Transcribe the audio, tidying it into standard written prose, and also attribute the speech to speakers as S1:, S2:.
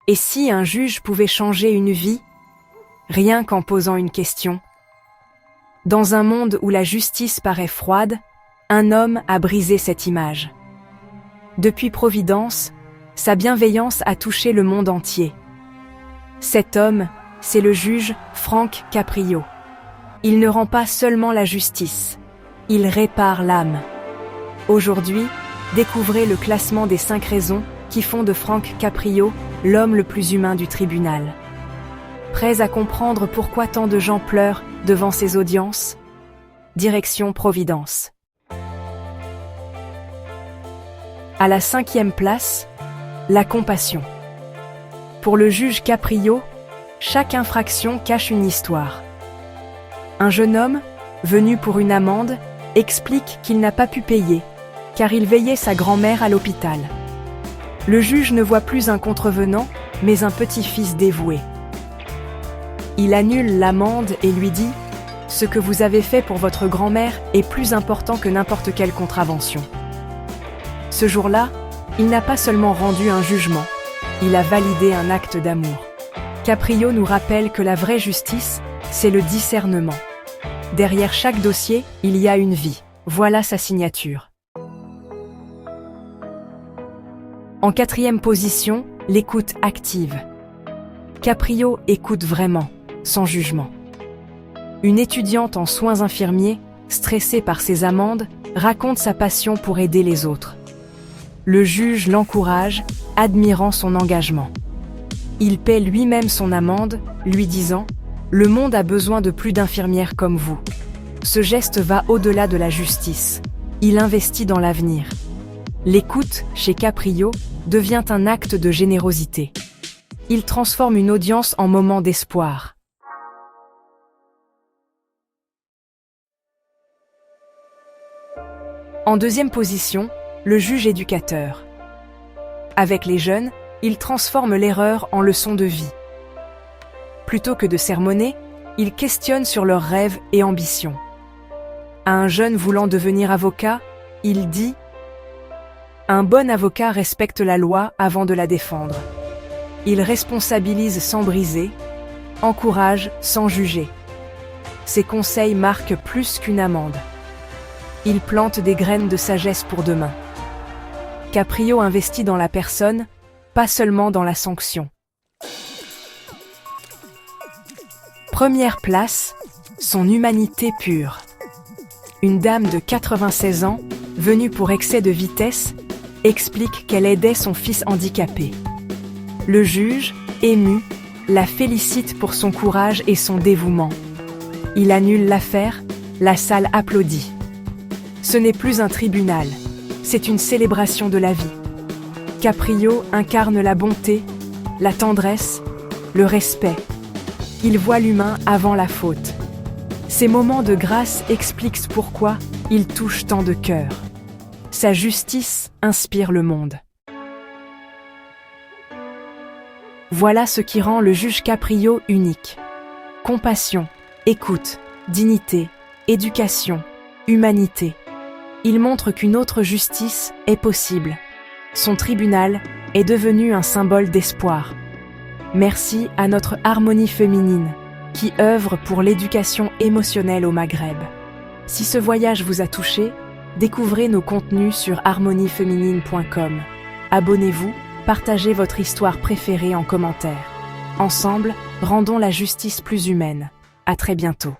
S1: Et si un juge pouvait changer une vie, rien qu'en posant une question? Dans un monde où la justice paraît froide, un homme a brisé cette image. Depuis Providence, sa bienveillance a touché le monde entier. Cet homme, c'est le juge Frank Caprio. Il ne rend pas seulement la justice, il répare l'âme. Aujourd'hui, découvrez le classement des 5 raisons qui font de Frank Caprio l'homme le plus humain du tribunal. Prêts à comprendre pourquoi tant de gens pleurent devant ces audiences? Direction Providence. À la 5e place, la compassion. Pour le juge Caprio, chaque infraction cache une histoire. Un jeune homme, venu pour une amende, explique qu'il n'a pas pu payer, car il veillait sa grand-mère à l'hôpital. Le juge ne voit plus un contrevenant, mais un petit-fils dévoué. Il annule l'amende et lui dit « Ce que vous avez fait pour votre grand-mère est plus important que n'importe quelle contravention. » Ce jour-là, il n'a pas seulement rendu un jugement, il a validé un acte d'amour. Caprio nous rappelle que la vraie justice, c'est le discernement. Derrière chaque dossier, il y a une vie. Voilà sa signature. En 4e position, l'écoute active. Caprio écoute vraiment, sans jugement. Une étudiante en soins infirmiers, stressée par ses amendes, raconte sa passion pour aider les autres. Le juge l'encourage, admirant son engagement. Il paie lui-même son amende, lui disant « Le monde a besoin de plus d'infirmières comme vous. » Ce geste va au-delà de la justice. Il investit dans l'avenir. L'écoute, chez Caprio, devient un acte de générosité. Il transforme une audience en moment d'espoir. En 2e position, le juge éducateur. Avec les jeunes, il transforme l'erreur en leçon de vie. Plutôt que de sermonner, il questionne sur leurs rêves et ambitions. À un jeune voulant devenir avocat, il dit « Un bon avocat respecte la loi avant de la défendre. Il responsabilise sans briser, encourage sans juger. Ses conseils marquent plus qu'une amende. Il plante des graines de sagesse pour demain. » Caprio investit dans la personne, pas seulement dans la sanction. Première place, son humanité pure. Une dame de 96 ans, venue pour excès de vitesse, explique qu'elle aidait son fils handicapé. Le juge, ému, la félicite pour son courage et son dévouement. Il annule l'affaire, la salle applaudit. Ce n'est plus un tribunal, c'est une célébration de la vie. Caprio incarne la bonté, la tendresse, le respect. Il voit l'humain avant la faute. Ces moments de grâce expliquent pourquoi il touche tant de cœurs. Sa justice inspire le monde. Voilà ce qui rend le juge Caprio unique. Compassion, écoute, dignité, éducation, humanité. Il montre qu'une autre justice est possible. Son tribunal est devenu un symbole d'espoir. Merci à notre Harmonie féminine, qui œuvre pour l'éducation émotionnelle au Maghreb. Si ce voyage vous a touché, découvrez nos contenus sur harmonieféminine.com. Abonnez-vous, partagez votre histoire préférée en commentaire. Ensemble, rendons la justice plus humaine. À très bientôt.